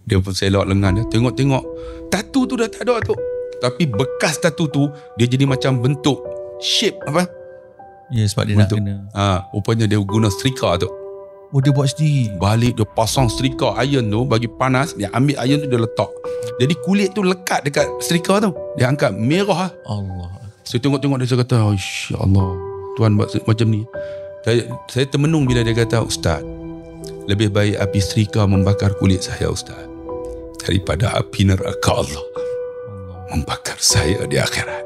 Dia pun selok lengan dia, tengok-tengok tatu tu dah tak ada tu, tapi bekas tatu tu dia jadi macam bentuk shape apa. Ya, sebab dia bentuk, nak kena. rupanya dia guna setrika tu. Oh, dia buat sendiri. Balik dia pasang setrika iron tu, bagi panas, dia ambil iron tu dia letak. Jadi kulit tu lekat dekat setrika tu. Dia angkat merah. Allah. Saya tengok-tengok dia, saya kata, Insya Allah, Tuhan buat macam ni. Saya termenung bila dia kata, Ustaz, lebih baik api setrika membakar kulit saya, Ustaz, daripada api neraka Allah membakar saya di akhirat.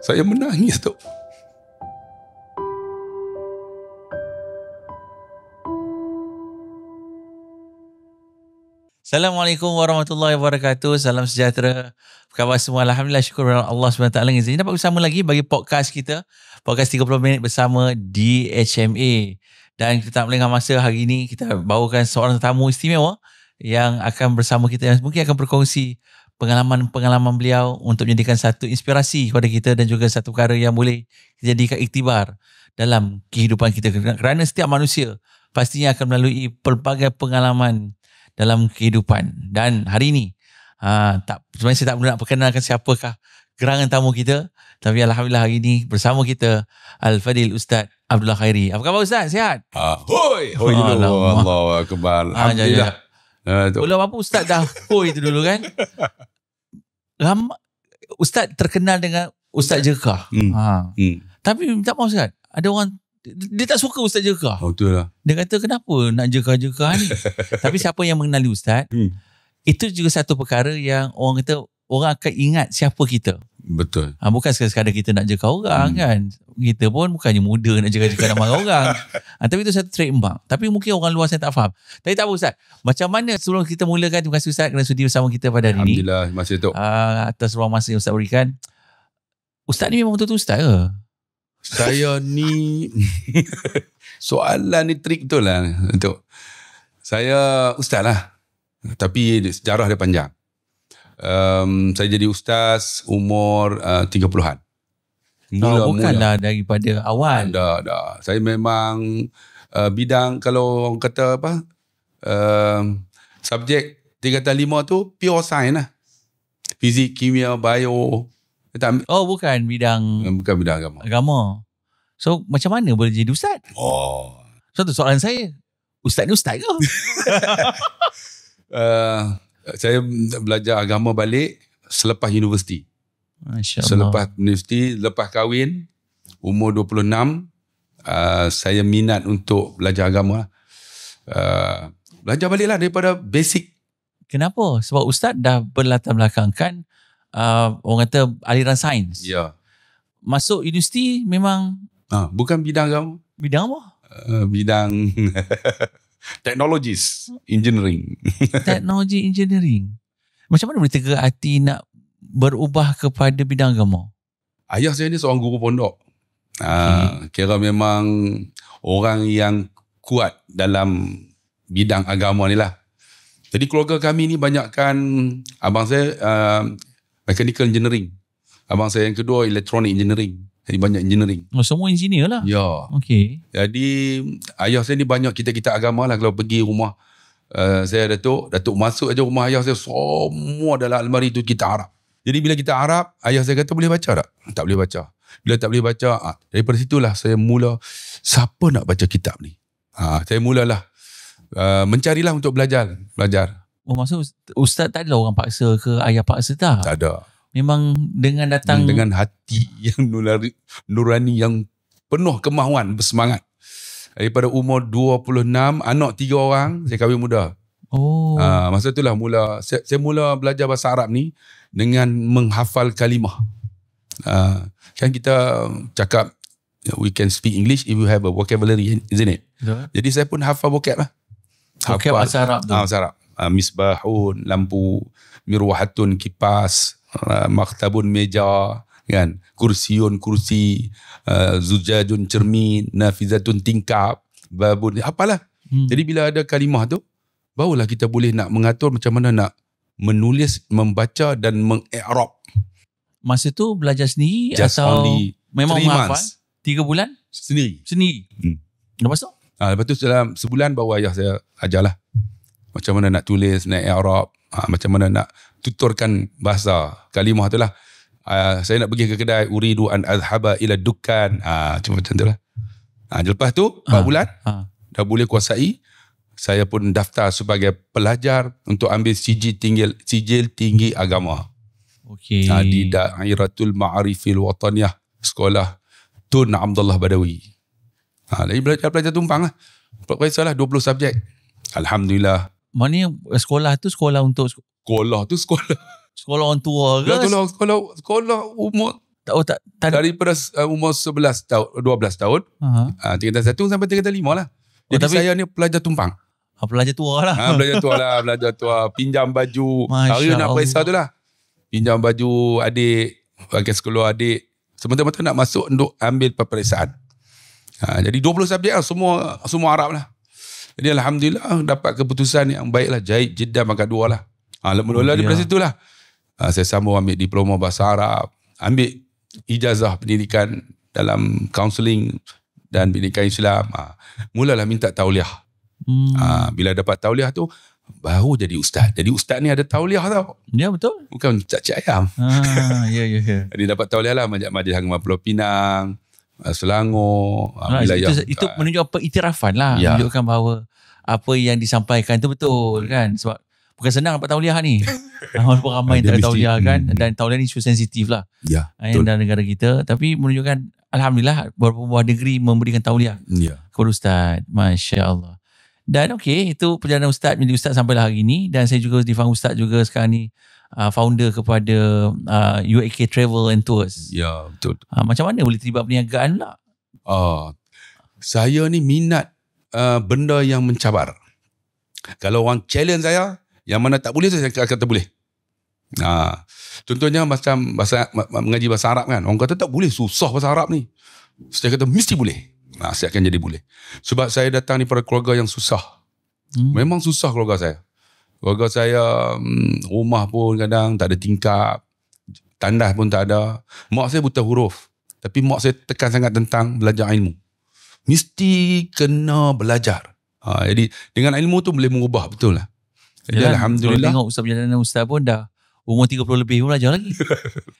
Saya menangis tu. Assalamualaikum warahmatullahi wabarakatuh. Salam sejahtera. Apa khabar semua? Alhamdulillah, syukur Allah SWT. Ini dapat bersama lagi bagi podcast kita. Podcast 30 minit bersama DHMA. Dan kita tak melengah masa, hari ini kita bawakan seorang tetamu istimewa yang akan bersama kita, yang mungkin akan berkongsi pengalaman-pengalaman beliau untuk menjadikan satu inspirasi kepada kita dan juga satu perkara yang boleh dijadikan iktibar dalam kehidupan kita. Kerana setiap manusia pastinya akan melalui pelbagai pengalaman dalam kehidupan. Dan hari ini sebenarnya saya tak nak perkenalkan siapakah gerangan tamu kita, tapi Alhamdulillah hari ini bersama kita Al-Fadil Ustaz Abdullah Khairi. Apa khabar Ustaz? Sihat? Hoi dulu. Allahu Akbar. Alhamdulillah. Belum apa Ustaz dah hoi itu dulu kan. Ustaz terkenal dengan Ustaz Jerkah. Tapi tak mahu Ustaz, ada orang dia tak suka Ustaz Jerkah. Betul lah. Dia kata kenapa nak jerkah-jerkah ni. Tapi siapa yang mengenali Ustaz, itu juga satu perkara yang orang kata orang akan ingat siapa kita. Betul. Bukan sekadar kita nak jerkah orang kan. Kita pun bukannya muda nak jerkah-jerkah nak marah orang. Tapi itu satu trademark. Tapi mungkin orang luar saya tak faham. Tapi tak apa Ustaz, macam mana sebelum kita mulakan, terima kasih Ustaz kerana sudi bersama kita pada hari ini. Alhamdulillah, masih tu. Atas ruang masa yang Ustaz berikan. Ustaz ni memang betul-betul Ustaz ke? Saya ni soalan ni trik betul lah. Untuk saya ustaz lah, tapi sejarah dia panjang. Saya jadi ustaz umur 30-an. Bukanlah daripada awal. Dah. Saya memang bidang, kalau orang kata apa, subjek 3 dan 5 tu pure science lah. Fizik, kimia, bio. Bukan bidang agama. So macam mana boleh jadi ustaz? Satu soalan saya, ustaz ni ustaz ke? Saya belajar agama balik selepas universiti. Masya Allah. Selepas universiti, lepas kahwin, umur 26, saya minat untuk belajar agama. Belajar balik lah daripada basic. Kenapa? Sebab ustaz dah berlatar belakangkan orang kata aliran sains. Ya. Masuk universiti memang bukan bidang agama. Bidang apa? Bidang technologies, engineering. Teknologi engineering. Macam mana boleh tegak hati nak berubah kepada bidang agama? Ayah saya ni seorang guru pondok. Kira memang orang yang kuat dalam bidang agama ni lah. Jadi keluarga kami ni banyakkan, abang saya mechanical engineering, abang saya yang kedua electronic engineering. Jadi banyak engineering. Semua engineer lah. Ya. Okay. Jadi ayah saya ni banyak kitab-kitab agama lah. Kalau pergi rumah saya, Datuk masuk aja rumah ayah saya, semua dalam almari tu kitab Arab. Jadi bila kitab Arab, ayah saya kata boleh baca tak? Tak boleh baca. Bila tak boleh baca, daripada situlah saya mula, siapa nak baca kitab ni? Saya mulalah mencarilah untuk belajar. Maksud ustaz tak adalah orang paksa ke, ayah paksa tak? Tak ada. Memang dengan datang dengan hati yang nurani, yang penuh kemahuan, bersemangat. Daripada umur 26, anak 3 orang, saya kahwin muda. Masa itulah saya mula belajar bahasa Arab ni dengan menghafal kalimah. Kan kita cakap we can speak English if you have a vocabulary, isn't it? Betul. Jadi saya pun hafal vocab lah. Vocab bahasa Arab tu. Bahasa Arab. Misbahun, lampu, mirwahatun, kipas, maktabun, meja, kan, kursiun, kursi, zujajun, cermin, nafizatun, tingkap, babun, apalah. Jadi bila ada kalimah tu, barulah kita boleh nak mengatur macam mana nak menulis, membaca dan mengi'rab. Masa tu belajar sendiri Just atau only memang 3 menghafal? months. 3 bulan? Sendiri. Lepas tu? Lepas tu dalam sebulan baru ayah saya ajarlah. macam mana nak tulis, nak i'rab, macam mana nak tuturkan bahasa kalimah tu lah. Saya nak pergi ke kedai, uridu an azhaba ila dukkan, cuma macam tu lah. Lepas tu 4 bulan dah boleh kuasai. Saya pun daftar sebagai pelajar untuk ambil sijil tinggi agama. Okey. Di Dairatul Ma'arifil Wataniyah, sekolah Tun Abdullah Badawi. Lagi belajar tumpang lah. Tak kisahlah 20 subjek. Alhamdulillah. Maknanya sekolah tu sekolah untuk sekolah orang tua ke? Sekolah umur Tak daripada umur 11 tahun, 12 tahun. Tingkatan 1 sampai tingkatan 5 lah. Jadi tapi, saya ni pelajar tumpang. Pelajar tua lah. Pelajar tua. Pinjam baju. Hari nak periksa tu lah. Pinjam baju adik, pakai sekolah adik. Semata-mata nak masuk untuk ambil peperiksaan. Jadi 20 subjek lah, semua Arab lah. Jadi Alhamdulillah dapat keputusan yang baik lah. Jahit Jeddah Mangkat 2 lah. Mula-mula daripada situ lah. Saya sambung ambil diploma bahasa Arab. Ambil ijazah pendidikan dalam kaunseling dan pendidikan Islam. Mulalah minta tauliah. Bila dapat tauliah tu, baru jadi ustaz. Jadi ustaz ni ada tauliah tau. Ya, betul. Bukan cak-cak ayam. Ya. Jadi dapat tauliah lah Majlis Agama Pulau Pinang, Selangor, wilayah. Itu menunjukkan pengiktirafan lah. Menunjukkan bahawa apa yang disampaikan tu betul kan. Sebab bukan senang dapat tauliah ni. Walaupun ramai yang tak ada tauliah kan. Dan tauliah ni isu sensitif lah. Ya, betul. Dalam negara kita. Tapi menunjukkan Alhamdulillah beberapa buah negeri memberikan tauliah kepada ustaz. Masya Allah. Dan okey, itu perjalanan ustaz menjadi ustaz sampailah hari ini. Dan saya juga difaham ustaz juga sekarang ni founder kepada UAK Travel and Tours. Ya, betul. Macam mana boleh terlibat perniagaan pula? Saya ni minat benda yang mencabar. Kalau orang challenge saya, yang mana tak boleh saya kata boleh. Contohnya macam mengaji bahasa Arab kan. Orang kata tak boleh, susah bahasa Arab ni. Saya kata mesti boleh. Saya akan jadi boleh. Sebab saya datang ni pada keluarga yang susah. Memang susah keluarga saya. Keluarga saya rumah pun kadang tak ada tingkap, tandas pun tak ada. Mak saya buta huruf. Tapi mak saya tekan sangat tentang belajar ilmu. Mesti kena belajar. Jadi dengan ilmu tu boleh mengubah, betul lah. Jadi Alhamdulillah. Kalau tengok ustaz perjalanan ustaz pun dah umur 30 lebih pun belajar lagi.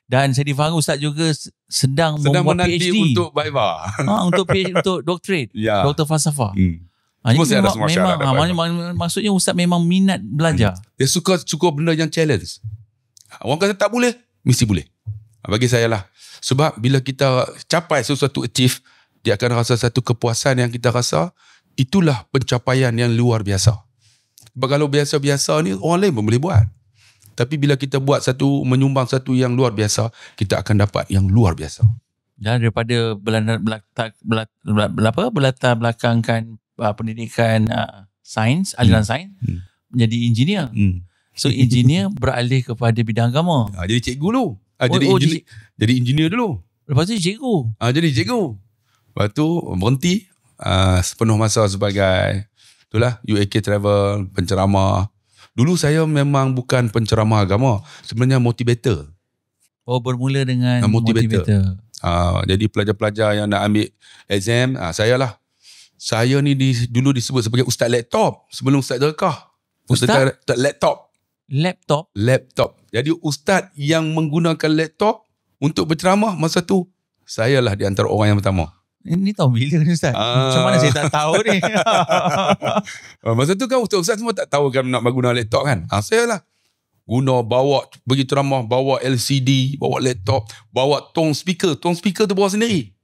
Dan saya difaham ustaz juga sedang membuat PhD untuk Viva. Untuk PhD, untuk doctorate, Doktor Falsafah. Semua saya ada semua syarat. Maksudnya ustaz memang minat belajar. Dia suka benda yang challenge. Orang kata tak boleh, mesti boleh. Bagi saya lah. Sebab bila kita capai sesuatu achieve, dia akan rasa satu kepuasan yang kita rasa, itulah pencapaian yang luar biasa. Sebab kalau biasa-biasa ni orang lain pun boleh buat. Tapi bila kita buat menyumbang satu yang luar biasa, kita akan dapat yang luar biasa. Dan daripada berlatar belakangkan pendidikan sains, aliran sains, menjadi engineer. So engineer beralih kepada bidang agama. Jadi cikgu dulu. Jadi engineer dulu. Lepas tu cikgu. Jadi cikgu. Lepas tu berhenti sepenuh masa sebagai itulah UAK Travel, penceramah. Dulu saya memang bukan penceramah agama, sebenarnya motivator. Bermula dengan motivator. Jadi pelajar-pelajar yang nak ambil exam, saya lah. Saya ni dulu disebut sebagai ustaz laptop sebelum ustaz derekah. Ustaz laptop. Laptop. Jadi ustaz yang menggunakan laptop untuk berceramah masa tu, saya lah di antara orang yang pertama. Ini tahu bila ni ustaz? Macam mana saya tak tahu ni? Masa tu kan ustaz semua tak tahu kan nak guna laptop kan. Saya lah bawa pergi ceramah, bawa LCD, bawa laptop, bawa tone speaker tu bawa sendiri.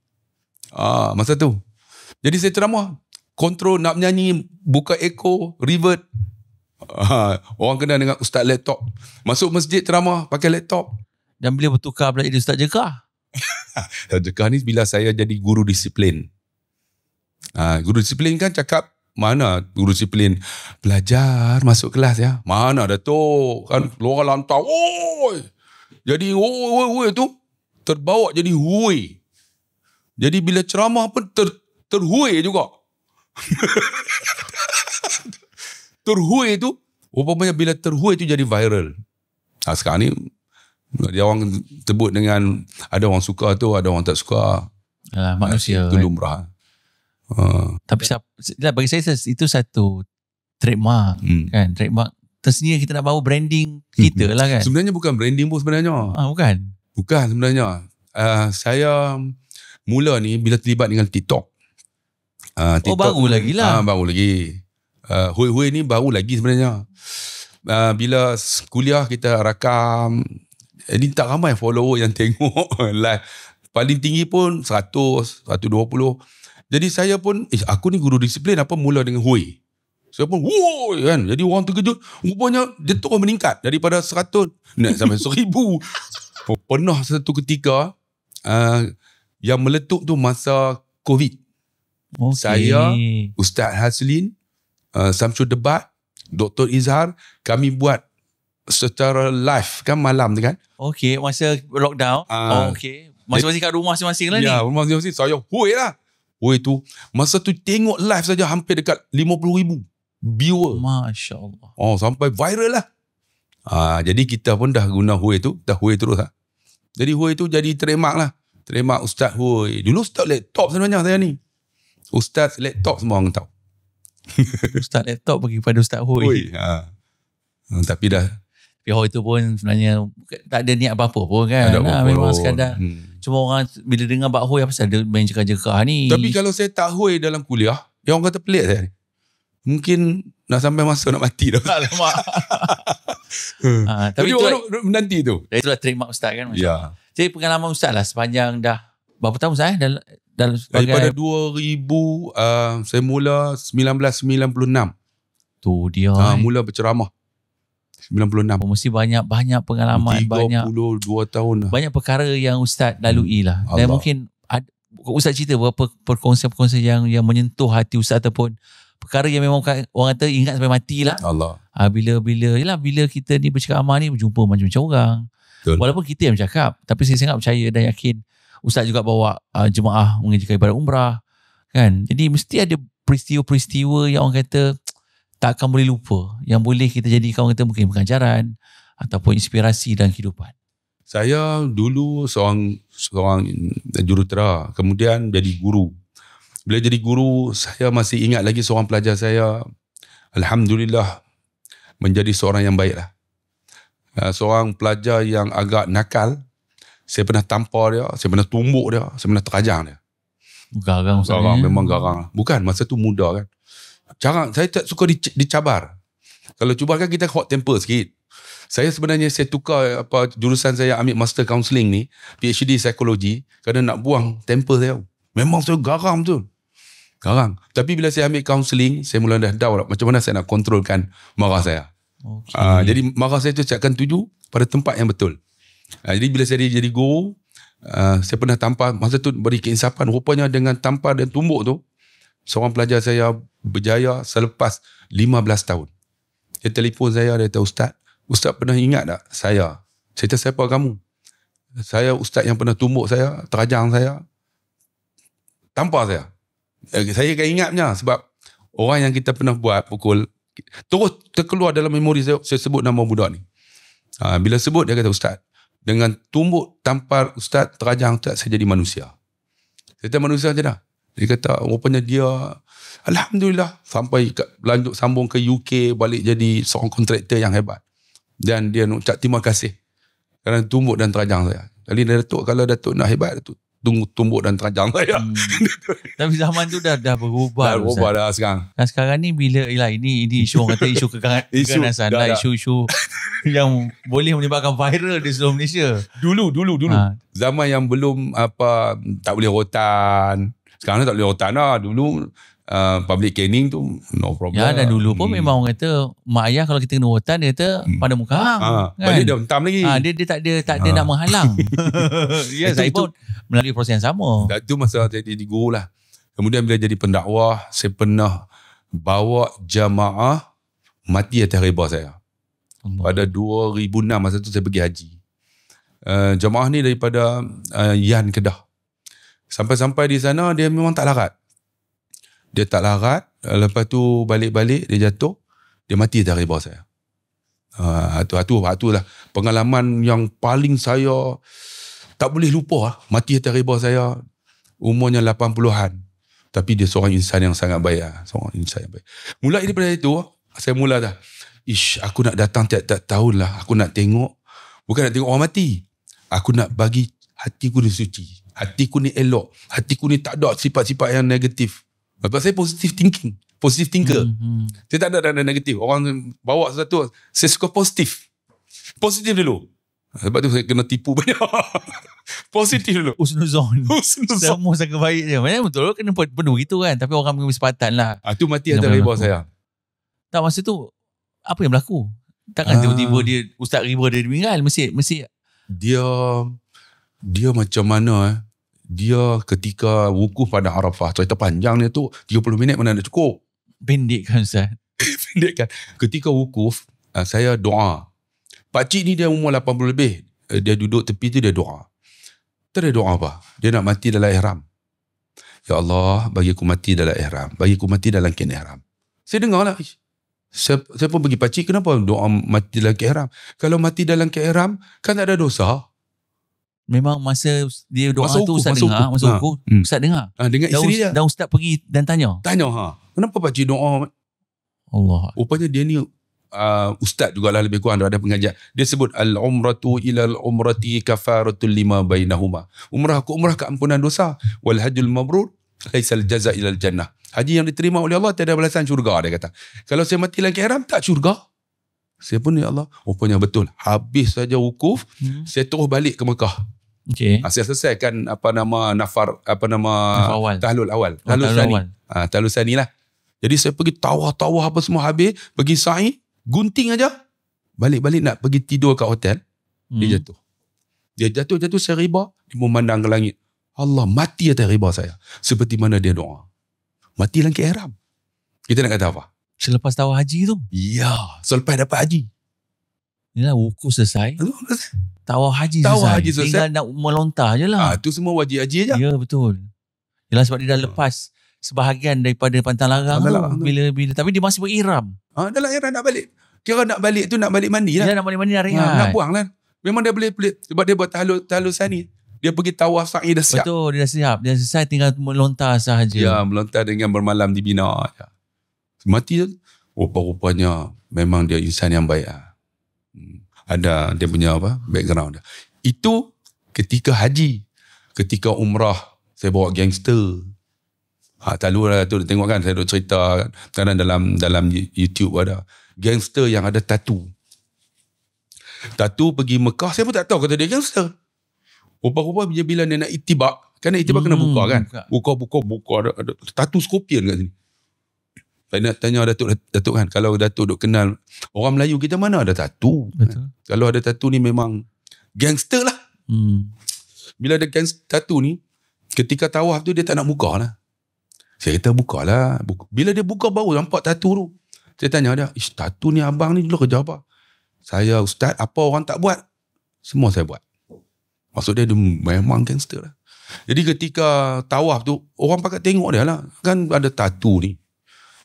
Masa tu. Jadi saya ceramah, kontrol nak menyanyi, buka echo, revert. Orang kenal dengan ustaz laptop. Masuk masjid ceramah pakai laptop. Dan beliau bertukar belajar jadi ustaz Jekah. Jekah ni bila saya jadi guru disiplin. Guru disiplin kan cakap, mana guru disiplin belajar masuk kelas ya. Mana ada tu kan keluar lantar. Jadi tu terbawa jadi hui. Jadi bila ceramah pun terhui juga. Terhui tu rupanya bila terhui tu jadi viral. Sekarang ni dia orang sebut dengan ada orang suka tu, ada orang tak suka. Manusia itu lumrah. Tapi bagi saya itu satu trademark kan, trademark tersendiri, kita nak bawa branding kita lah kan. Sebenarnya bukan branding pun sebenarnya. Bukan sebenarnya. Saya mula ni bila terlibat dengan TikTok. TikTok baru lagi lah. Baru lagi. Hui ni baru lagi sebenarnya. Bila kuliah kita rakam, ini tak ramai follower yang tengok live. Paling tinggi pun 100, 120. Jadi saya pun, aku ni guru disiplin apa mula dengan Hui. Saya pun, wow kan. Jadi orang terkejut. Rupanya dia terus meningkat daripada 100 naik sampai 1000. Pernah satu ketika yang meletup tu masa COVID. Saya, Ustaz Haslin, Samsul Debat, Dr. Izhar, kami buat secara live kan malam tu kan. Masa lockdown. Masing-masing kat rumah masing-masing lah ni. Ya, rumah masing-masing. Saya Hui lah. Hui tu, masa tu tengok live saja hampir dekat 50,000 viewer. Masya Allah. Sampai viral lah. Jadi kita pun dah guna Hui tu, dah Hui terus lah. Jadi Hui tu jadi trademark lah. Trademark Ustaz Hui. Dulu Ustaz laptop sebenarnya saya ni. Ustaz laptop semua orang tahu. Ustaz laptop pergi pada Ustaz Hui. Tapi dah. Tapi Hui tu pun sebenarnya tak ada niat apa-apa pun kan. Memang sekadar. Cuma orang bila dengar Bak Hui apa pasal dia main cekah-cekah ni. Tapi kalau saya tak Hui dalam kuliah, yang orang kata pelik saya ni. Mungkin nak sampai masa nak mati dah. Alamak. Tapi orang menanti tu. Itulah trademark Ustaz kan. Ya. Jadi pengalaman Ustaz lah sepanjang dah berapa tahun Ustaz dalam daripada 2000 saya mula 1996. Tu dia. Mula berceramah 96. Mesti banyak pengalaman, 32 tahun lah. Banyak perkara yang Ustaz lalui lah. Dan mungkin Ustaz cerita beberapa perkongsian yang menyentuh hati Ustaz ataupun perkara yang memang orang kata ingat sampai mati lah. Allah. Bila kita ni berceramah ni berjumpa macam-macam orang. Betul. Walaupun kita yang bercakap, tapi saya sangat percaya dan yakin Ustaz juga bawa jemaah mengerjakan ibadat umrah kan. Jadi mesti ada peristiwa-peristiwa yang orang kata tak akan boleh lupa, yang boleh kita jadikan orang kata mungkin pengajaran ataupun inspirasi dalam kehidupan. Saya dulu seorang jurutera, kemudian jadi guru. Bila jadi guru, saya masih ingat lagi seorang pelajar saya, alhamdulillah, menjadi seorang yang baik lah. Seorang pelajar yang agak nakal, saya pernah tampar dia, saya pernah tumbuk dia, saya pernah terajang dia. Garang. Memang garang. Bukan, masa tu muda kan. Jarang, saya tak suka dicabar. Kalau cuba kan kita hot temper sikit. Saya sebenarnya tukar jurusan saya ambil master counselling ni, PhD psikologi, kerana nak buang temper saya. Memang saya garang betul. Garang. Tapi bila saya ambil counselling, saya mula dah tahu macam mana saya nak kontrolkan marah saya. Jadi marah saya tu saya akan tuju pada tempat yang betul. Jadi bila saya jadi guru, saya pernah tampar, masa tu beri keinsapan, rupanya dengan tampar dan tumbuk tu, seorang pelajar saya berjaya selepas 15 tahun. Dia telefon saya, dia kata, Ustaz pernah ingat tak saya? Saya kata, siapa kamu? Saya Ustaz yang pernah tumbuk saya, terajang saya, tampar saya. Saya akan ingatnya sebab orang yang kita pernah buat pukul, terus terkeluar dalam memori saya sebut nama budak ni. Bila sebut, dia kata, Ustaz, dengan tumbuk, tampar Ustaz, terajang Ustaz, saya jadi manusia. Saya kata, manusia je dah. Dia kata, rupanya dia, alhamdulillah, sampai lanjut sambung ke UK, balik jadi seorang kontraktor yang hebat. Dan dia nak ucap terima kasih kerana tumbuk dan terajang saya. Jadi Datuk, kalau Datuk nak hebat, Datuk tunggu tumbuk dan terajang saya. Tapi zaman tu dah berubah. Dah berubah dah sekarang. Dan sekarang ni bila ini isu orang kata isu keganasan lah, isu yang boleh menyebabkan viral di seluruh Malaysia. Dulu. Zaman yang belum tak boleh rotan. Sekarang tak boleh rotan lah. Dulu public caning tu no problem. Ya, dan dulu pun memang orang kata mak ayah kalau kita kena rotan, dia kata pada muka hang. Kan? Balik dia hentam lagi. Dia tak ada nak menghalang. Ya, saya pun melalui proses yang sama. Itu masa saya jadi guru lah. Kemudian bila jadi pendakwah, saya pernah bawa jamaah mati atas riba saya. Pada 2006 masa tu saya pergi haji. Jamaah ni daripada Yan Kedah. Sampai-sampai di sana dia memang tak larat. Dia tak larat, lepas tu balik-balik dia jatuh, dia mati atas riba saya. Itulah pengalaman yang paling saya tak boleh lupa. Mati atas riba saya, umurnya 80-an. Tapi dia seorang insan yang sangat baik. Seorang insan yang baik. Mulai daripada itu, Saya mula dah. Aku nak datang tiap-tiap tahun lah. Aku nak tengok. Bukan nak tengok orang mati. Aku nak bagi hatiku ni suci. Hatiku ni elok. Hatiku ni tak ada sifat-sifat yang negatif. Sebab saya positive thinking. Positive thinker. Saya tak ada negatif. Orang bawa sesuatu, saya suka positif. Positif dulu. Sebab tu saya kena tipu banyak. Positif dulu. Husnuzon. Semua sangat baik je. Macam betul kena penuh gitu kan. Tapi orang punya sepatan lah. Tu mati atas riba saya. Tak, masa tu apa yang berlaku? Takkan tiba-tiba dia Ustaz riba dia meninggal. Mesti dia macam mana dia ketika wukuf pada Arafah. Cerita panjang dia tu 30 minit mana ada cukup. Pendek kan Ustaz? Pendek kan. Ketika wukuf saya doa. Pakcik ni dia umur 80 lebih. Dia duduk tepi tu dia doa. Dia doa apa? Dia nak mati dalam ihram. Ya Allah, bagi aku mati dalam ihram. Bagi aku mati dalam kain ihram. Saya dengar lah. Saya pun bagi pakcik, kenapa doa mati dalam kain ihram? Kalau mati dalam kain ihram, kan tak ada dosa. Memang masa dia doa tu Ustaz dengar. Masa wukuf, Ustaz dengar. Dengan isteri dia. Dan Ustaz pergi dan tanya. Kenapa pakcik doa? Allah. Rupanya dia ni ustaz jugalah lebih kurang ada pengajar. Dia sebut al-umratu ila al-umrati kafaratul lima bainahuma. Umrah ke umrah keampunan dosa. Wal hajjul mabrur laisal jaza ila al-jannah. Haji yang diterima oleh Allah tiada balasan syurga, dia kata. Kalau saya mati dalam ihram tak syurga. Saya pun ya Allah, rupanya betul. Habis saja wukuf, saya terus balik ke Mekah. Okay. Saya selesaikan tahlul awal. Tahlul sani lah. Jadi saya pergi tawaf apa semua habis, pergi sa'i, gunting aja. Balik-balik nak pergi tidur kat hotel, dia jatuh. Dia jatuh saya riba, dia memandang ke langit. Allah, mati atas riba saya. Seperti mana dia doa. Mati dalam ihram. Kita nak kata apa? Selepas tawaf haji tu? Ya, selepas dapat haji. Inilah wukuf selesai. Tawaf haji selesai. Tinggal nak melontar je lah. Tu semua wajib haji je. Ya, betul. Yalah, sebab dia dah lepas sebahagian daripada pantang larang tu. Bila tapi dia masih beriram. Dalam ihram nak balik. Kira nak balik tu nak balik mandi lah. Dia nak balik mandi dah rehat. Nak buang lah. Memang dia boleh sebab dia buat tahlul sani. Dia pergi tawaf sa'i dah siap. Betul, dia dah siap. Dia selesai tinggal melontar sahaja. Ya, melontar dengan bermalam di Bina. Ya. Mati rupa-rupanya memang dia insan yang baik. Ada dia punya background dia. Itu ketika haji. Ketika umrah saya bawa gangster. Lalu lah tu tengok kan, saya dah cerita kan dalam YouTube ada gangster yang ada tattoo pergi Mekah. Saya pun tak tahu kata dia gangster. Rupa-rupa bila dia nak itibak, kan itibak kena buka kan, buka ada tattoo scorpion kat sini. Saya nak tanya Datuk kan, kalau Datuk duk kenal orang Melayu kita mana ada tattoo. Betul. Kalau ada tattoo ni memang gangster lah. Bila ada tattoo ni, ketika tawaf tu dia tak nak buka lah. Saya kata buka lah. Bila dia buka baru nampak tattoo tu. Saya tanya dia, tattoo ni abang ni dulu kerja apa? Saya ustaz, apa orang tak buat? Semua saya buat. Maksud dia memang gangster lah. Jadi ketika tawaf tu, orang pakat tengok dia lah. Kan ada tattoo ni.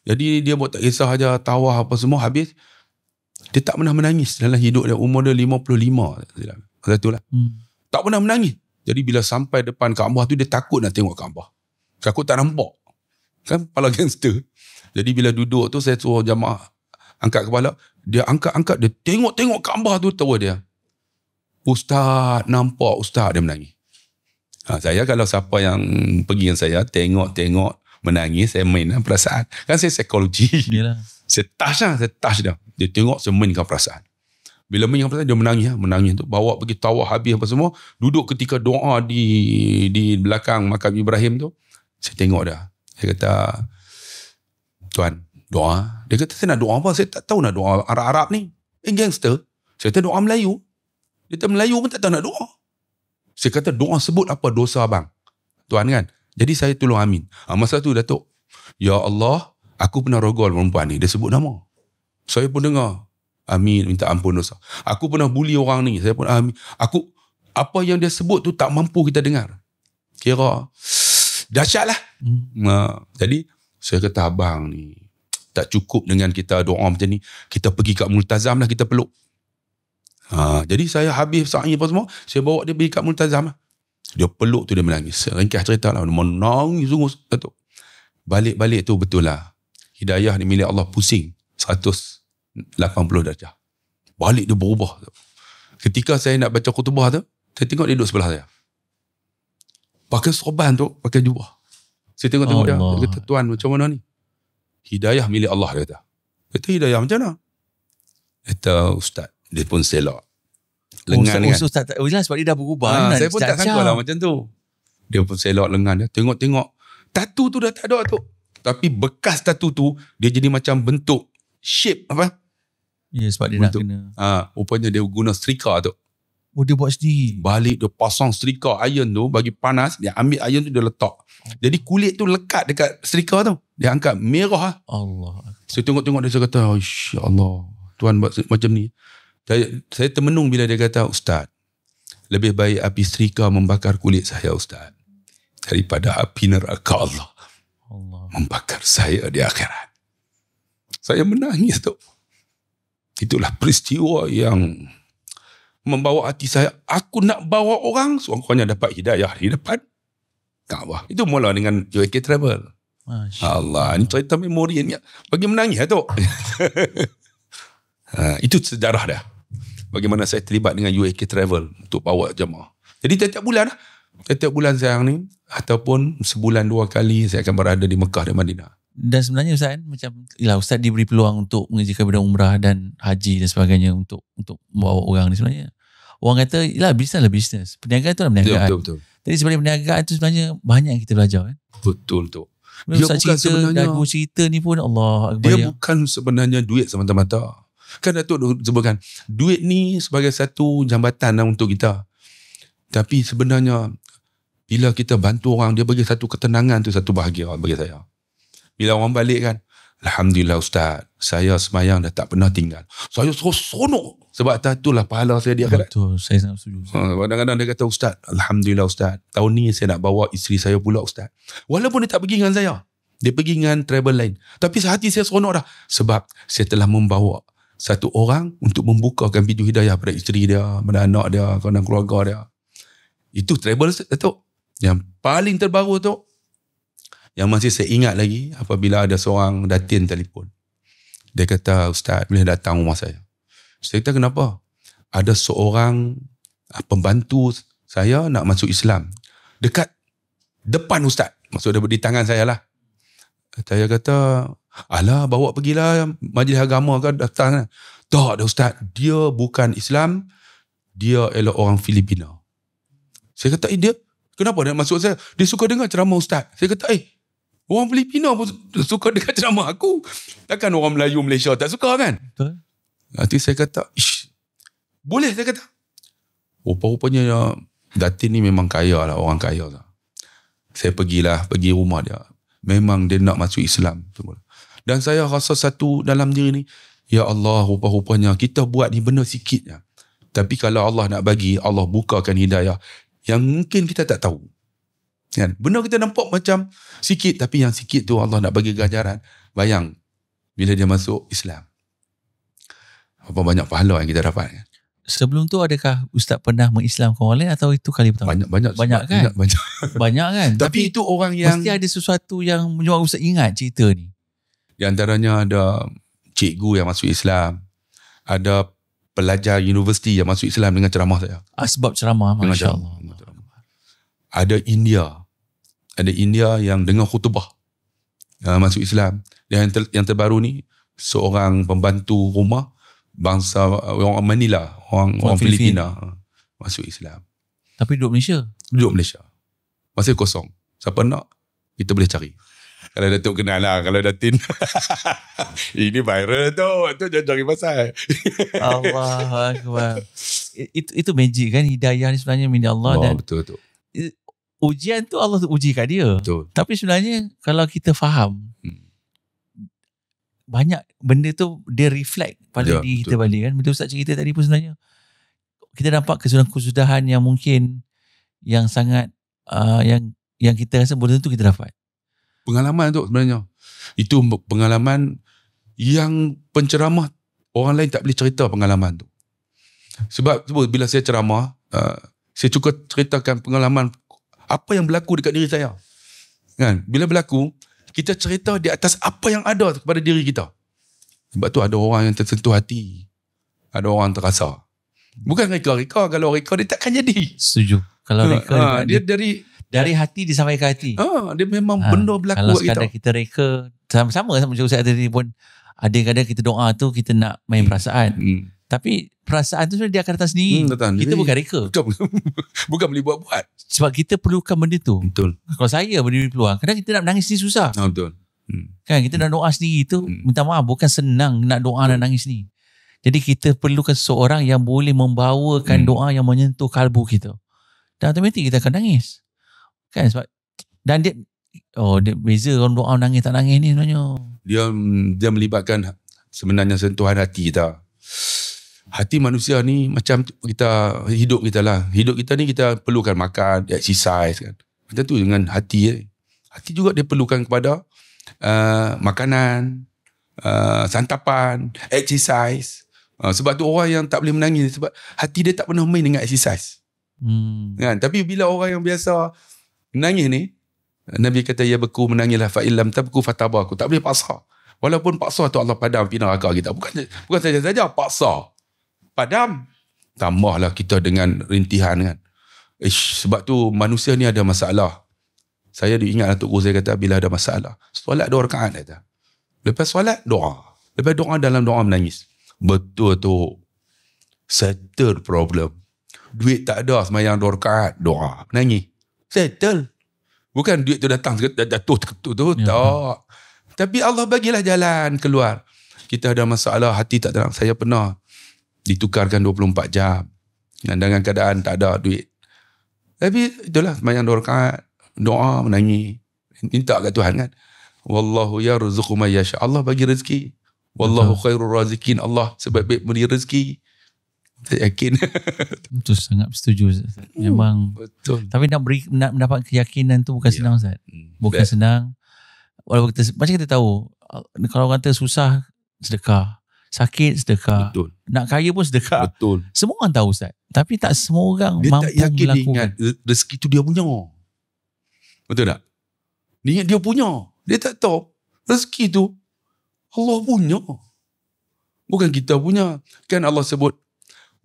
Jadi dia buat tak kisah aja tawaf apa semua habis. Dia tak pernah menangis dalam hidup dia. Umur dia 55. Kata tu lah. Tak pernah menangis. Jadi bila sampai depan Kaabah tu, dia takut nak tengok Kaabah. Takut tak nampak. Kan kepala gangster. Jadi bila duduk tu, saya suruh jamaah angkat kepala. Dia angkat-angkat. Dia tengok-tengok Kaabah tu terus dia. Ustaz, nampak Ustaz, dia menangis. Saya kalau siapa yang pergi dengan saya, tengok-tengok menangis, saya mainkan perasaan. Kan saya psikologi. Yalah. Saya touch dia. Dia tengok, saya mainkan perasaan. Bila mainkan perasaan, dia menangis tu. Bawa pergi tawaf habis apa semua. Duduk ketika doa di belakang makam Ibrahim tu. Saya tengok dia. Saya kata, Tuan, doa. Dia kata, saya nak doa apa? Saya tak tahu nak doa Arab-Arab ni. Gangster. Saya kata, doa Melayu. Dia kata, Melayu pun tak tahu nak doa. Saya kata, doa sebut apa dosa abang? Tuan kan? Jadi saya tolong amin. Masa tu Datuk, Ya Allah, aku pernah rogol perempuan ni. Dia sebut nama. Saya pun dengar. Amin, minta ampun dosa. Aku pernah bully orang ni. Saya pun amin. Apa yang dia sebut tu tak mampu kita dengar. Kira dahsyat lah. Jadi saya kata, abang ni tak cukup dengan kita doa macam ni. Kita pergi kat Multazam lah, kita peluk. Jadi saya habis sa'i apa semua, saya bawa dia pergi kat Multazam lah. Dia peluk tu, dia menangis. Ringkas cerita lah, dia menangis sungguh. Balik-balik tu betul lah. Hidayah ni milik Allah, pusing. 180 darjah. Balik dia berubah. Ketika saya nak baca khutbah tu, saya tengok dia duduk sebelah saya. Pakai sorban tu, pakai jubah. Saya tengok dia. Dia kata, tuan macam mana ni? Hidayah milik Allah, dia kata. Kata hidayah macam mana? Kata ustaz, dia pun selok. Lengan kan. Ustaz, sebab dia dah berubah. Saya pun tak sangka lah macam tu. Dia pun selok lengan dia. Tengok-tengok. Tatu tu dah tak ada tu. Tapi bekas tatu tu, dia jadi macam bentuk shape apa? Ya, sebab dia bentuk, nak kena. Rupanya dia guna setrika tu. Oh, dia buat sendiri. Balik dia pasang setrika iron tu, bagi panas, dia ambil iron tu dia letak. Jadi kulit tu lekat dekat setrika tu. Dia angkat merah. Allah. Saya tengok-tengok dia, saya kata, Insya Allah, tuan buat macam ni. Saya termenung bila dia kata, Ustaz, lebih baik api setrika membakar kulit saya, Ustaz, daripada api neraka Allah membakar saya di akhirat. Saya menangis tu. Itulah peristiwa yang membawa hati saya. Aku nak bawa orang, seorang-orangnya dapat hidayah di depan Kaabah. Itu mula dengan UAK Travel. Allah, ini cerita memori ni bagi menangis tu. Itu sejarah dah. Bagaimana saya terlibat dengan UAK Travel untuk bawa jemaah. Jadi tiap bulan sekarang ni, ataupun sebulan 2 kali saya akan berada di Mekah dan Madinah. Dan sebenarnya Ustaz, macam Ustaz diberi peluang untuk mengerjakan bidang umrah dan haji dan sebagainya untuk membawa orang ni. Sebenarnya orang kata bisnes. Perniagaan tu lah perniagaan. Betul. Jadi sebenarnya perniagaan tu sebenarnya banyak yang kita belajar kan. Betul tu. Dia bukan sebenarnya dagu cerita ni pun Allah Akbar. Dia bukan sebenarnya duit semata-mata. Kan Datuk sebutkan duit ni sebagai satu jambatan untuk kita. Tapi sebenarnya bila kita bantu orang, dia bagi satu ketenangan tu, satu bahagia bagi saya. Bila orang balik kan, Alhamdulillah Ustaz, saya semayang dah tak pernah tinggal. Saya seronok. Sebab itulah pahala saya di akhirat. Betul, saya sangat setuju. Kadang-kadang dia kata, Ustaz, Alhamdulillah Ustaz, tahun ni saya nak bawa isteri saya pula Ustaz. Walaupun dia tak pergi dengan saya, dia pergi dengan travel lain. Tapi hati saya seronok dah. Sebab saya telah membawa satu orang untuk membukakan pintu hidayah pada isteri dia, pada anak dia, kawan keluarga dia. Itu travel tu. Yang paling terbaru tu, yang masih saya ingat lagi, apabila ada seorang datin telefon. Dia kata, Ustaz, boleh datang rumah saya. Saya kata, kenapa? Ada seorang pembantu saya nak masuk Islam. Dekat depan Ustaz. Maksudnya di tangan saya lah. Saya kata, alah, bawa pergilah majlis agama kan, datang. Tak ada Ustaz, dia bukan Islam, dia ialah orang Filipina. Saya kata, dia kenapa dia masuk saya? Dia suka dengar ceramah Ustaz. Saya kata, orang Filipina pun suka dengar ceramah aku. Takkan orang Melayu Malaysia tak suka kan? Betul. Nanti saya kata, boleh saya kata. Rupa-rupanya datin ni memang kaya lah, orang kaya lah. Saya pergi rumah dia. Memang dia nak masuk Islam. Dan saya rasa satu dalam diri ni, ya Allah, rupa-rupanya kita buat ni benda sikit je. Tapi kalau Allah nak bagi, Allah bukakan hidayah yang mungkin kita tak tahu. Kan? Benda kita nampak macam sikit, tapi yang sikit tu Allah nak bagi ganjaran. Bayang, bila dia masuk Islam, apa banyak pahala yang kita dapat. Kan? Sebelum tu adakah Ustaz pernah mengislamkan orang lain atau itu kali pertama? Banyak kan? Banyak kan? Tapi itu orang yang mesti ada sesuatu yang menyebabkan Ustaz ingat cerita ni. Di antaranya ada cikgu yang masuk Islam, ada pelajar universiti yang masuk Islam dengan ceramah saya. Sebab ceramah, Masya Allah. Ada India yang dengar khutbah masuk Islam. Dan yang terbaru ni, seorang pembantu rumah bangsa orang Manila, orang Filipina masuk Islam. Tapi duduk Malaysia? Duduk Malaysia. Masih kosong. Siapa nak, kita boleh cari. Kalau Datuk kenal lah, kalau Datin. Ini viral tu jangan cari pasal. Allah Akbar. Itu magic kan, hidayah ni sebenarnya milik Allah. Dan betul. Ujian tu Allah ujikan dia. Betul. Tapi sebenarnya kalau kita faham, banyak benda tu dia reflect pada diri kita balik kan. Betul Ustaz cerita tadi pun sebenarnya kita nampak kesudahan-kesudahan yang mungkin yang sangat yang kita rasa benda tu kita dapat. Pengalaman tu sebenarnya. Itu pengalaman yang penceramah orang lain tak boleh cerita pengalaman tu. Sebab bila saya ceramah, saya cukup ceritakan pengalaman apa yang berlaku dekat diri saya. Kan? Bila berlaku, kita cerita di atas apa yang ada kepada diri kita. Sebab tu ada orang yang tersentuh hati. Ada orang terasa. Bukan reka-reka. Kalau reka dia takkan jadi. Setuju. Kalau reka dia dari hati dia sampai ke hati. Dia memang benda berlaku. Kalau sekadar kita reka sama macam Ustaz tadi pun, ada kadang kita doa tu kita nak main perasaan. Tapi perasaan tu sebenarnya dia akan datang sendiri. Kita bukan reka. Bukan boleh buat-buat. Sebab kita perlukan benda tu. Betul. Kalau saya berdiri peluang, kadang kita nak menangis ni susah. Betul. Kan kita nak doa sendiri tu, minta maaf, bukan senang nak doa nak nangis ni. Jadi kita perlukan seseorang yang boleh membawakan doa yang menyentuh kalbu kita. Dan automatik kita akan nangis. Kan sebab dan dia beza orang doa nangis tak nangis ni sebenarnya. Dia melibatkan sebenarnya sentuhan hati kita. Hati manusia ni macam kita hidup kita lah. Hidup kita ni kita perlukan makan, exercise kan. Macam tu dengan hati. Hati juga dia perlukan kepada makanan, santapan, exercise. Sebab tu orang yang tak boleh menangis sebab hati dia tak pernah main dengan exercise. Kan? Tapi bila orang yang biasa menangis ni, Nabi kata ya beku menangislah fa illam tabku fatabaku. Tak boleh paksa. Walaupun paksa tu Allah padam api neraka kita. Bukan saja paksa. Padam. Tambahlah kita dengan rintihan kan. Sebab tu manusia ni ada masalah. Saya diingat Datuk Guru saya kata bila ada masalah, solat 2 rakaat kata. Lepas solat doa. Lepas doa dalam doa menangis. Betul tu. Settle problem. Duit tak ada semayang 2 rakaat, doa, menangis. Settle. Bukan duit tu datang jatuh tu tak. Tapi Allah bagilah jalan keluar. Kita ada masalah hati tak tenang. Saya pernah ditukarkan 24 jam dengan keadaan tak ada duit. Tapi itulah semayang 2 rakaat, doa, menangis, minta kat Tuhan kan. Wallahu yarzuqu man yasha. Allah bagi rezeki. Wallahu khairur razikin. Allah sebaik-baik beri rezeki. Saya yakin. Betul, sangat setuju. Memang betul. Tapi nak mendapat keyakinan tu bukan senang Ustaz. Bukan senang. Walaupun macam kita tahu, kalau orang kata susah, sedekah. Sakit, sedekah. Betul. Nak kaya pun sedekah. Betul. Semua orang tahu Ustaz. Tapi tak semua orang dia mampu tak yakin melakukan. Dia ingat rezeki tu dia punya. Betul tak? Dia ingat dia punya. Dia tak tahu rezeki tu Allah punya. Bukan kita punya. Kan Allah sebut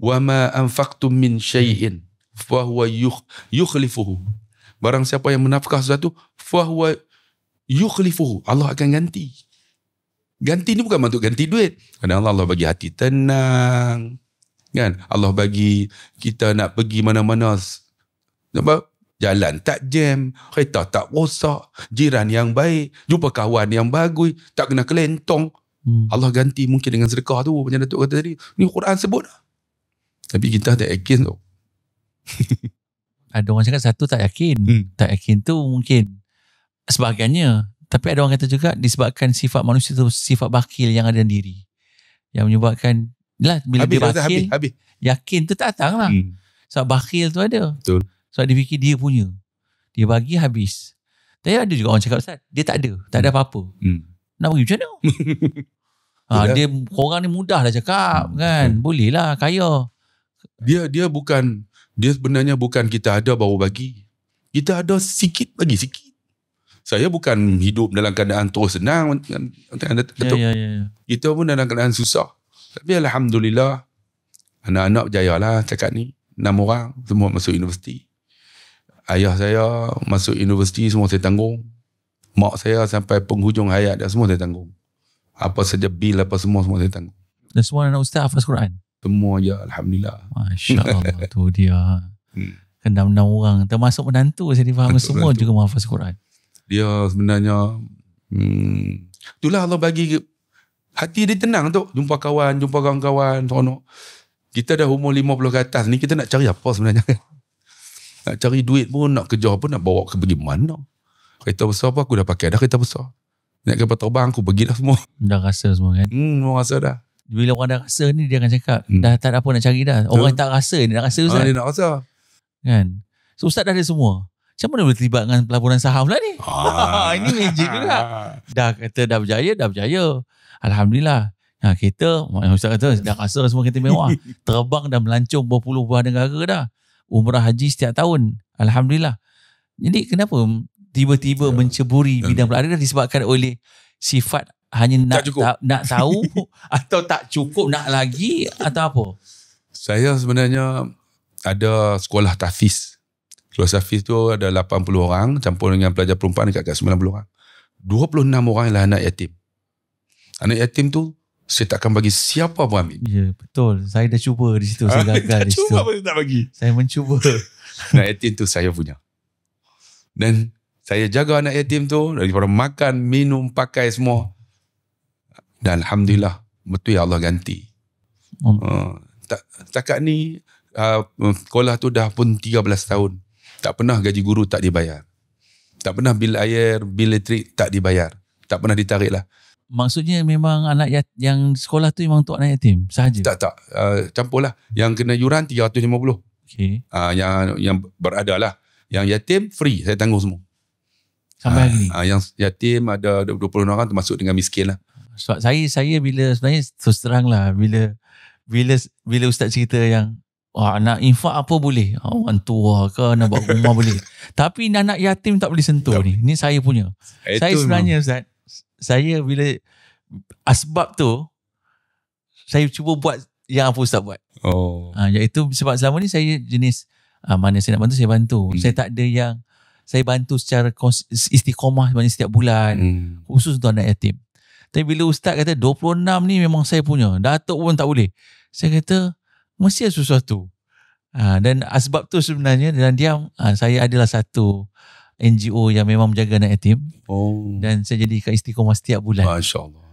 وَمَا أَنْفَقْتُم مِّن شَيْءٍ فَهُوَ يُخْلِفُهُ. Barang siapa yang menafkah sesuatu, فَهُوَ يُخْلِفُهُ. Allah akan ganti. Ganti ni bukan maksud ganti duit. Kadang Allah bagi hati tenang. Kan? Allah bagi kita nak pergi mana-mana. Nampak? Jalan tak jam, kereta tak rosak, jiran yang baik, jumpa kawan yang bagus, tak kena kelentong. Allah ganti mungkin dengan sedekah tu. Macam Datuk kata tadi. Ni Quran sebut. Tapi kita tak yakin tu. Ada orang cakap satu tak yakin. Tak yakin tu mungkin sebahagiannya. Tapi ada orang kata juga disebabkan sifat manusia tu sifat bakhil yang ada dalam diri. Yang menyebabkan bila dia bakhil, habis. Yakin tu tak datang lah. Sebab bakhil tu ada. Betul. Sebab dia fikir dia punya. Dia bagi habis. Tapi ada juga orang cakap Ustaz, dia tak ada apa-apa. Nak bagi macam mana? Dia korang ni mudah lah cakap kan. Boleh lah kaya. Dia sebenarnya bukan kita ada baru bagi. Kita ada sikit bagi sikit. Saya bukan hidup dalam keadaan terus senang. Ya. Kita pun dalam keadaan susah. Tapi alhamdulillah anak-anak berjaya lah cakap ni. 6 orang semua masuk universiti. Ayah saya masuk universiti semua saya tanggung. Mak saya sampai penghujung hayat dia semua saya tanggung. Apa saja bil apa semua saya tanggung. Dan semua anak ustaz hafaz Quran? Semua je alhamdulillah. Masya Allah tu dia. Kan 6 orang termasuk menantu saya difaham semua menantu. Juga menghafaz Quran. Dia sebenarnya itulah Allah bagi hati dia tenang tu. Jumpa kawan, jumpa kawan-kawan, seronok. Kita dah umur 50 ke atas ni kita nak cari apa sebenarnya? Nak cari duit pun, nak kerja pun, nak bawa ke pergi mana? Kereta besar apa aku dah pakai dah kereta besar. Nak kapal terbang aku pergi dah semua. Dah rasa semua kan? Rasa dah. Bila orang dah rasa ni dia akan cakap dah tak ada apa nak cari dah. Orang tak rasa dia nak rasa Ustaz. Dia nak rasa. Kan? So Ustaz dah ada semua. Macam mana boleh terlibat dengan pelaburan saham lah ni? Ini magic juga. Dah kata dah berjaya. Alhamdulillah. Kita, Ustaz kata dah rasa semua kereta mewah. Terbang dah melancong berpuluh buah negara dah. Umrah haji setiap tahun. Alhamdulillah. Jadi kenapa tiba-tiba menceburi bidang pelaburan? Adakah disebabkan oleh sifat hanya nak Tak cukup. nak tahu atau tak cukup nak lagi atau apa? Saya sebenarnya ada sekolah tahfiz. Sekolah tahfiz tu ada 80 orang campur dengan pelajar perempuan dekat 90 orang. 26 orang ialah anak yatim. Anak yatim tu saya takkan bagi siapa pun ambil. Ya, betul. Saya dah cuba di situ, saya gagal di situ. Cuba apa saya tak bagi. Saya mencuba. Anak yatim tu saya punya. Dan saya jaga anak yatim tu daripada makan, minum, pakai semua. Dan Alhamdulillah, betul ya Allah ganti. Setakat ni, sekolah tu dah pun 13 tahun. Tak pernah gaji guru tak dibayar. Tak pernah bil air, bil elektrik tak dibayar. Tak pernah ditarik lah. Maksudnya memang anak yang sekolah tu memang untuk anak yatim sahaja? Tak. Campur lah. Yang kena yuran 350. Okay. Yang berada lah. Yang yatim free. Saya tanggung semua. Sampai hari ni? Yang yatim ada 20 orang termasuk dengan miskin lah. Sebab saya bila sebenarnya terus terang lah. Bila ustaz cerita yang nak infak apa boleh. Orang tua ke nak buat rumah boleh. Tapi anak yatim tak boleh sentuh ni. Ni saya punya. Saya sebenarnya ustaz, saya bila asbab tu saya cuba buat yang apa ustaz buat. Iaitu sebab selama ni saya jenis mana saya nak bantu saya bantu. Saya tak ada yang saya bantu secara istiqamah sebenarnya setiap bulan khusus untuk anak yatim. Tapi bila ustaz kata 26 ni memang saya punya, datuk pun tak boleh, saya kata mesti ada sesuatu. Dan asbab tu sebenarnya dalam diam saya adalah satu NGO yang memang menjaga anak yatim. Dan saya jadi kat istiqamah setiap bulan. Masya Allah.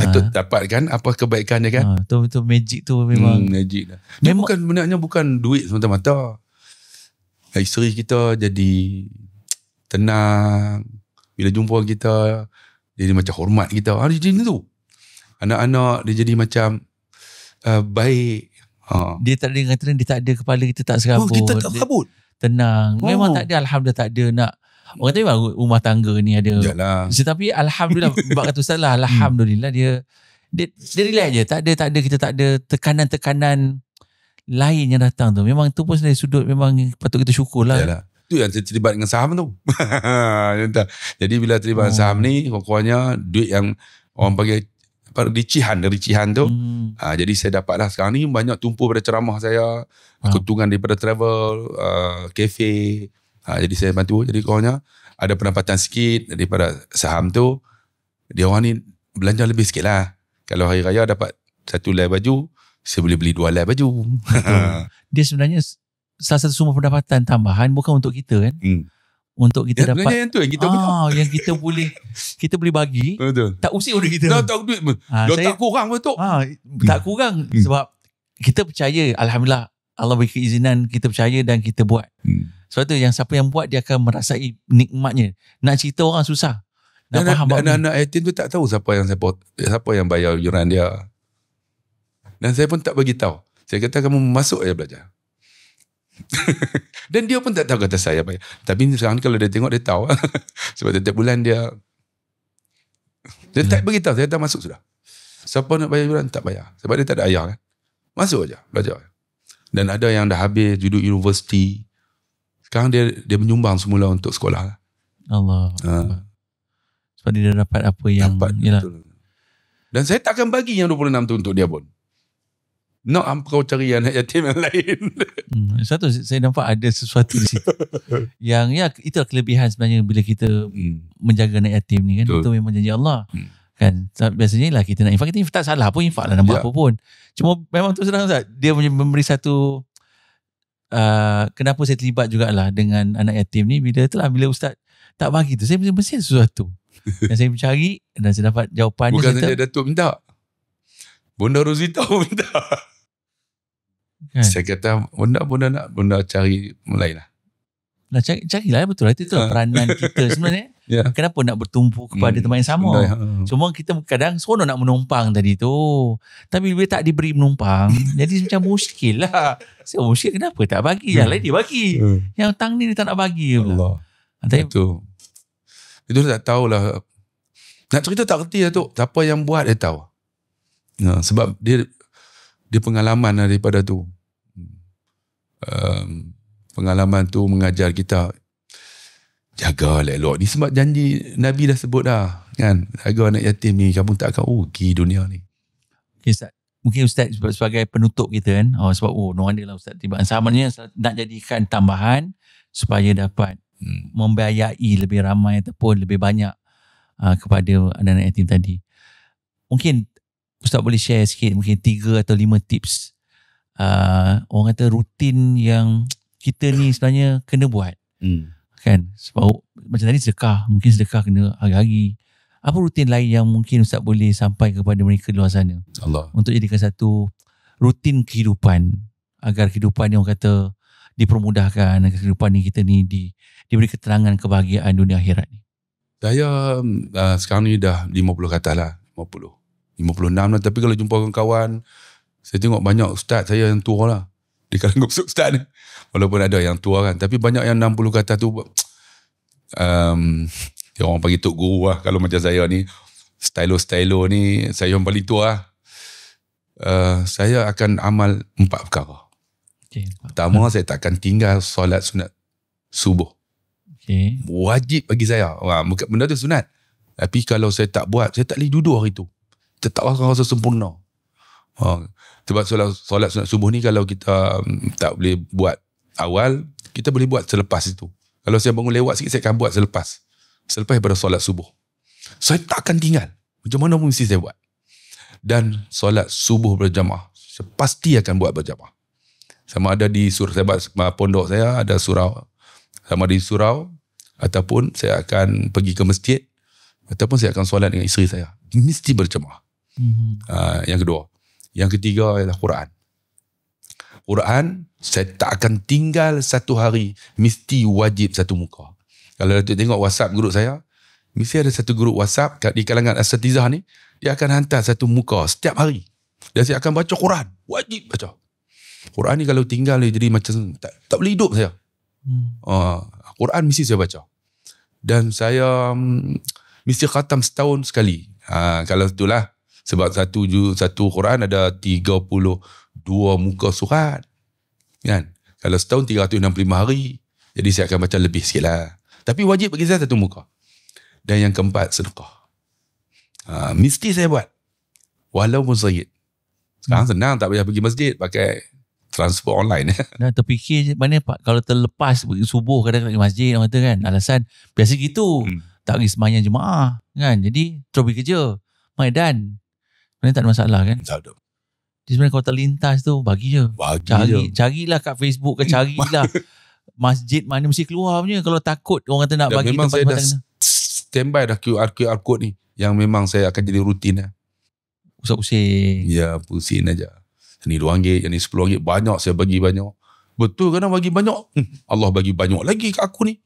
Itu dapat kan apa kebaikan dia kan? Itu magic tu memang. Magic dah. Dia sebenarnya bukan duit semata-mata. Isteri kita jadi tenang. Bila jumpa kita, dia jadi macam hormat kita. Dia jadi tu. Anak-anak dia jadi macam baik. Dia tak ada kata dia tak ada kepala kita tak serabut. Kita tak serabut. Tenang. Memang tak ada, alhamdulillah tak ada nak. Orang kata memang rumah tangga ni ada. Yalah. Tapi alhamdulillah bab kata ustaz lah, alhamdulillah dia relax je. Tak ada kita tak ada tekanan-tekanan lain yang datang tu. Memang tu pun dari sudut memang patut kita syukur lah. Yalah. Tu yang terlibat dengan saham tu. Jadi bila terlibat dengan saham ni, kurang-kurangnya duit yang orang panggil ricihan tu. Jadi saya dapat lah. Sekarang ni banyak tumpu pada ceramah saya, keuntungan daripada travel, kafe. Jadi saya bantu. Jadi kurangnya ada pendapatan sikit daripada saham tu. Dia orang ni belanja lebih sikit lah. Kalau hari raya dapat 1 helai baju, saya boleh beli 2 helai baju. Dia sebenarnya salah satu sumber pendapatan tambahan bukan untuk kita kan. Untuk kita dapat yang tu yang kita yang kita boleh bagi. Betul. Tak usik oleh kita. Tak duit pun. Tak kurang betul. Tak kurang sebab kita percaya, alhamdulillah Allah beri keizinan, kita percaya dan kita buat. Sebab tu yang siapa yang buat dia akan merasai nikmatnya. Nak cerita orang susah. Nak faham anak yatim tu tak tahu siapa yang bayar yuran dia. Dan saya pun tak bagi tahu. Saya kata kamu masuk aja belajar. Dan dia pun tak tahu kata saya bayar. Tapi sekarang kalau dia tengok dia tahu. Sebab setiap bulan dia tak bagi tahu. Saya dah masuk sudah. Siapa nak bayar yuran tak bayar. Sebab dia tak ada ayah kan. Masuk aja belajar. Dan ada yang dah habis duduk universiti. Sekarang dia menyumbang semula untuk sekolah. Allah. Sebab dia dah dapat apa yang betul. Dan saya takkan bagi yang 26 tu untuk dia pun. Nak kau cari anak yatim yang lain. Satu saya nampak ada sesuatu di situ. Yang itulah kelebihan sebenarnya bila kita menjaga anak yatim ni kan. Itu memang janji Allah. Kan biasanya lah kita nak infak, kita tak salah pun infak lah nak buat apa pun. Cuma memang tu sedang Ustaz, dia memberi satu kenapa saya terlibat jugalah dengan anak yatim ni bila Ustaz tak bagi tu, saya mesti ada sesuatu. Dan saya mencari dan saya dapat jawapannya. Bukan saja Datuk minta, Bunda Rosita minta kan? Saya kata Bunda cari mulai lah. Carilah betul lah. Itu peranan kita sebenarnya. Kenapa nak bertumpu kepada tempat yang sama? Cuma kita kadang seronok nak menumpang tadi tu. Tapi bila tak diberi menumpang, jadi macam muskil lah. Saya muskil kenapa tak bagi? Yang lain dia bagi. Yang tang ni dia tak nak bagi. Allah. Itu tak tahulah. Nak cerita tak kerti lah tu. Siapa yang buat dia tahu. Sebab dia pengalaman daripada tu. Pengalaman tu mengajar kita. jaga elok ni, sebab janji Nabi dah sebut dah kan, jaga anak yatim ni, kamu tak akan rugi dunia ni. Okay, Ustaz. Mungkin Ustaz sebagai penutup kita kan, sebab no wonder lah Ustaz tiba. Samanya nak jadikan tambahan supaya dapat membiayai lebih ramai ataupun lebih banyak kepada anak-anak yatim tadi. Mungkin Ustaz boleh share sikit, mungkin 3 atau 5 tips orang kata rutin yang kita ni sebenarnya kena buat. Kan? Sebab macam tadi sedekah, mungkin sedekah kena hari-hari. Apa rutin lain yang mungkin Ustaz boleh sampai kepada mereka di luar sana? Allah. Untuk jadikan satu rutin kehidupan, agar kehidupan ni orang kata dipermudahkan, agar kehidupan ni kita ni diberi ketenangan, kebahagiaan dunia akhirat ni. Saya sekarang ni dah 50 ke atas lah. 56 lah. Tapi kalau jumpa kawan-kawan, saya tengok banyak ustaz saya yang tua lah di kalangan ustaz ni. Walaupun ada yang tua kan, tapi banyak yang 60 ke atas tu orang panggil tok guru lah. Kalau macam saya ni, stylo ni, saya yang paling tua lah. Saya akan amal 4 perkara. Okay. Pertama, saya tak akan tinggal solat sunat subuh. Okay. Wajib bagi saya. Benda tu sunat. Tapi kalau saya tak buat, saya tak boleh duduk hari tu. Saya tak akan rasa sempurna. Sebab solat sunat subuh ni, kalau kita tak boleh buat awal, kita boleh buat selepas itu. Kalau saya bangun lewat sikit, saya akan buat selepas daripada solat subuh. Saya tak akan tinggal. Macam mana pun mesti saya buat. Dan solat subuh berjamaah, saya pasti akan buat berjamaah. Sama ada di pondok saya ada surau, sama di surau, ataupun saya akan pergi ke masjid, ataupun saya akan solat dengan isteri saya. Mesti berjamaah. Yang kedua. Yang ketiga adalah Quran. Quran, saya tak akan tinggal satu hari, mesti wajib satu muka. Kalau Datuk tengok WhatsApp grup saya, mesti ada satu grup WhatsApp di kalangan asatizah ni, dia akan hantar satu muka setiap hari. Dan saya akan baca Quran. Wajib baca. Quran ni kalau tinggal dia jadi macam tak boleh hidup saya. Quran mesti saya baca. Dan saya mesti khatam setahun sekali. Kalau itulah, sebab satu Quran ada 32 muka surat. Kan? Kalau setahun 365 hari, jadi saya akan baca lebih sikit lah. Tapi wajib bagi saya satu muka. Dan yang keempat, sedekah. Mesti saya buat. Walaupun sakit. Sekarang senang, tak payah pergi masjid, pakai transport online. Dah terfikir mana Pak, kalau terlepas subuh kadang pergi masjid, orang kata kan, alasan biasa gitu. Tak pergi sembahyang jemaah. Kan? Jadi, terus pergi kerja. Maidan. Sebenarnya tak ada masalah kan? Tak ada. Jadi sebenarnya kalau terlintas tu, bagi je. Carilah kat Facebook ke, carilah masjid mana mesti keluar punya. Kalau takut orang kata nak bagi memang tempat saya dah standby dah QR code ni, yang memang saya akan jadi rutin lah. Pusing. Ya, pusing aja. Ni RM2, yang ni RM10, banyak saya bagi banyak. Betul kan bagi banyak? Allah bagi banyak lagi kat aku ni.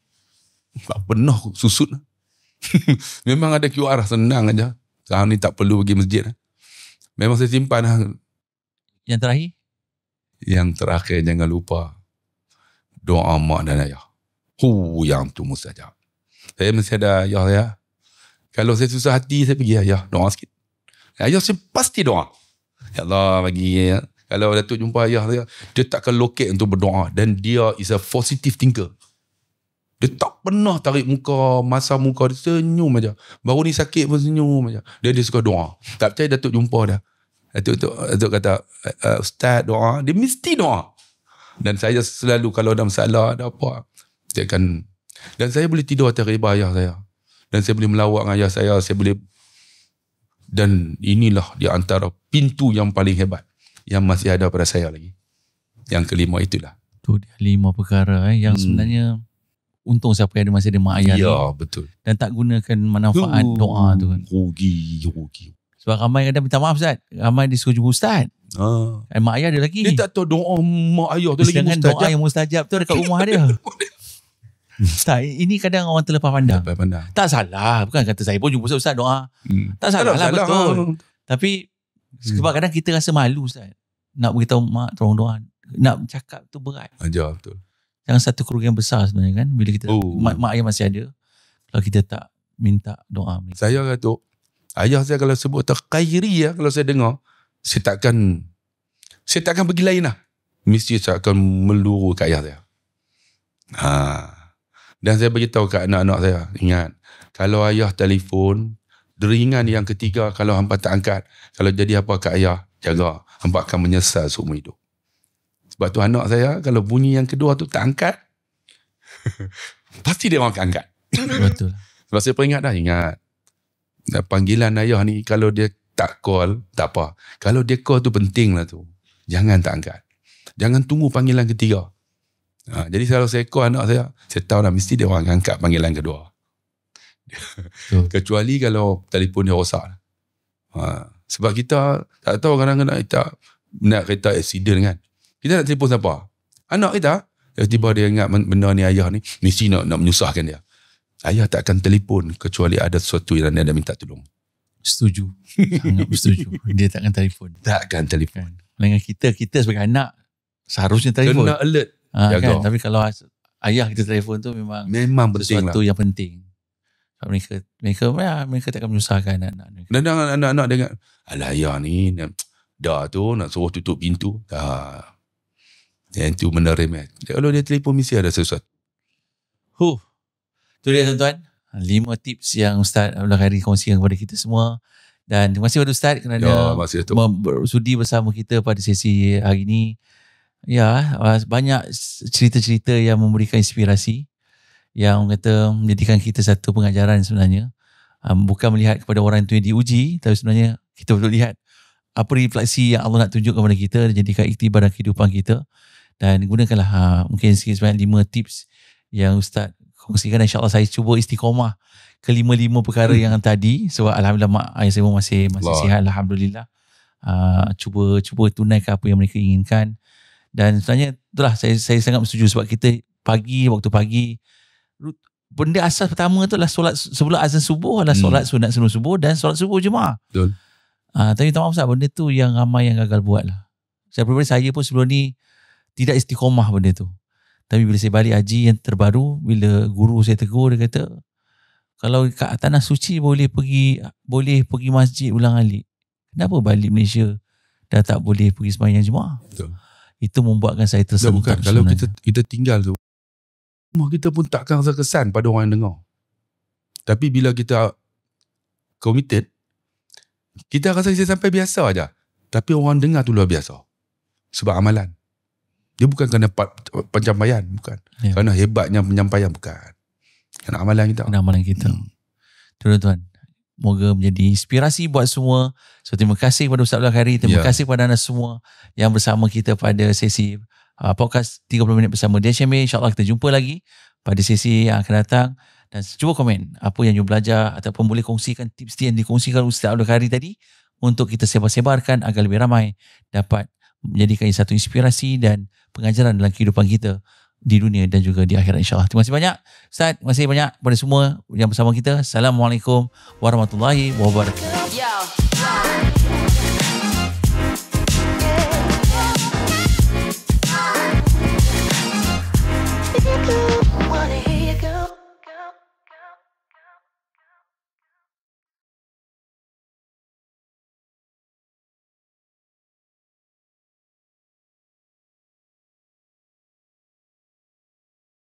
Tak pernah susut. Memang ada QR, senang aja. Sekarang ni tak perlu pergi masjid. Memang saya simpan lah. Yang terakhir? Yang terakhir, jangan lupa doa mak dan ayah. Yang tu mustajab. Saya mesti ada ayah saya. Kalau saya susah hati, saya pergi ayah, doa sikit. Ayah saya pasti doa. Ya Allah bagi. Kalau Datuk jumpa ayah saya, dia takkan lokek untuk berdoa. Dan dia is a positive thinker. Dia tak pernah tarik muka, masa muka, dia senyum aja. Baru ni sakit pun senyum aja. Dia suka doa. Tak percaya Datuk jumpa dah. Datuk kata, Ustaz doa, dia mesti doa. Dan saya selalu kalau ada masalah, ada apa, saya akan, dan saya boleh tidur atas riba ayah saya. Dan saya boleh melawat dengan ayah saya boleh. Dan inilah di antara pintu yang paling hebat yang masih ada pada saya lagi. Yang kelima itulah. Tu dia 5 perkara yang sebenarnya untung siapa yang masih ada mak ayah ni. Ya, betul. Dan tak gunakan manfaat doa tu kan. Rugi. Sebab ramai kadang minta maaf Ustaz. Ramai disuruh jumpa Ustaz. Mak ayah dia lagi. Dia tak tahu doa mak ayah tu lagi mustajab. Sedangkan doa yang mustajab tu dekat rumah dia. Tak, ini kadang orang terlepas pandang. Tak salah. Bukan kata saya pun jumpa Ustaz doa. Tak salah lah, betul. Tapi sebab kadang kita rasa malu Ustaz. Nak beritahu mak tolong doa. Nak cakap tu berat. Ajar, betul. Yang satu kerugian besar sebenarnya kan. Bila kita mak ayah masih ada. Kalau kita tak minta doa. Saya kata, ayah saya kalau sebut khairi ya, kalau saya dengar, saya takkan pergi lain lah. Mesti saya akan meluru ke ayah saya. Dan saya beritahu kat anak-anak saya, ingat, kalau ayah telefon, deringan yang ketiga kalau hampa tak angkat, kalau jadi apa kat ayah, jaga, hampa akan menyesal seumur hidup. Sebab tu anak saya, kalau bunyi yang kedua tu tak angkat, pasti dia orang akan angkat. Betul. Sebab saya peringat dah, ingat, panggilan ayah ni, kalau dia tak call, tak apa. Kalau dia call tu penting lah tu. Jangan tak angkat. Jangan tunggu panggilan ketiga. Jadi kalau saya call anak saya tahu dah mesti dia orang akan angkat panggilan kedua. Kecuali kalau telefon dia rosak. Sebab kita tak tahu kadang-kadang kita nak kereta accident kan. Kita nak telefon siapa? Anak kita. Tiba-tiba dia ingat benda ni ayah ni mesti nak menyusahkan dia. Ayah tak akan telefon kecuali ada sesuatu yang dia minta tolong. Setuju. Sangat bersetuju. Dia tak akan telefon. Tak akan telefon. Dengan kita sebagai anak seharusnya telefon. Kena alert. Kan? Tapi kalau ayah kita telefon tu memang penting sesuatu lah. yang penting. Mereka tak akan menyusahkan anak-anak. Dan anak-anak dengar, alah ayah ni dah tu nak suruh tutup pintu. Yang tu benda remeh. Kalau dia telefon mesti ada sesuatu. Tu dia tuan-tuan, 5 tips yang Ustaz Abdul Khairi kongsikan kepada kita semua. Dan terima kasih kepada Ustaz kerana bersudi bersama kita pada sesi hari ini. Ya, banyak cerita-cerita yang memberikan inspirasi, yang kata menjadikan kita satu pengajaran sebenarnya. Bukan melihat kepada orang itu yang diuji, tapi sebenarnya kita perlu lihat apa refleksi yang Allah nak tunjuk kepada kita dan jadikan iktibar dalam kehidupan kita. Dan gunakanlah mungkin sebanyak 5 tips yang Ustaz kongsikan. InsyaAllah saya cuba istiqomah ke 5 perkara yang tadi. Sebab Alhamdulillah mak ayah saya masih sihat, Alhamdulillah. Cuba tunaikan apa yang mereka inginkan. Dan sebenarnya itulah saya sangat bersetuju sebab kita waktu pagi benda asas pertama tu adalah solat sebelum azan subuh adalah solat sunat sebelum subuh dan solat subuh jemaah. Betul. Tapi tak maaf Ustaz, benda tu yang ramai yang gagal buat lah. Saya pun sebelum ni tidak istiqomah benda tu. Tapi bila saya balik haji yang terbaru, bila guru saya tegur, dia kata kalau kat tanah suci boleh pergi masjid ulang-alik, kenapa balik Malaysia dah tak boleh pergi sembahyang jemaah? Betul. Itu membuatkan saya tersentak. Bukan, kalau kita tinggal tu, rumah kita pun takkan rasa kesan pada orang yang dengar. Tapi bila kita committed, kita rasa kita sampai biasa aja. Tapi orang dengar tu luar biasa. Sebab amalan. Dia bukan kerana pencapaian, bukan. Ya. Kerana hebatnya penyampaian, bukan. Kerana amalan kita. Tuan-tuan, moga menjadi inspirasi buat semua. So, terima kasih kepada Ustaz Abdul Khairi. Terima kasih kepada anda semua yang bersama kita pada sesi podcast 30 minit bersama DHMA. InsyaAllah kita jumpa lagi pada sesi yang akan datang. Dan cuba komen apa yang you belajar ataupun boleh kongsikan tips yang dikongsikan Ustaz Abdul Khairi tadi untuk kita sebar-sebarkan agar lebih ramai dapat menjadikan satu inspirasi dan pengajaran dalam kehidupan kita di dunia dan juga di akhirat insyaAllah. Terima kasih banyak Ustaz, terima kasih banyak kepada semua yang bersama kita. Assalamualaikum warahmatullahi wabarakatuh.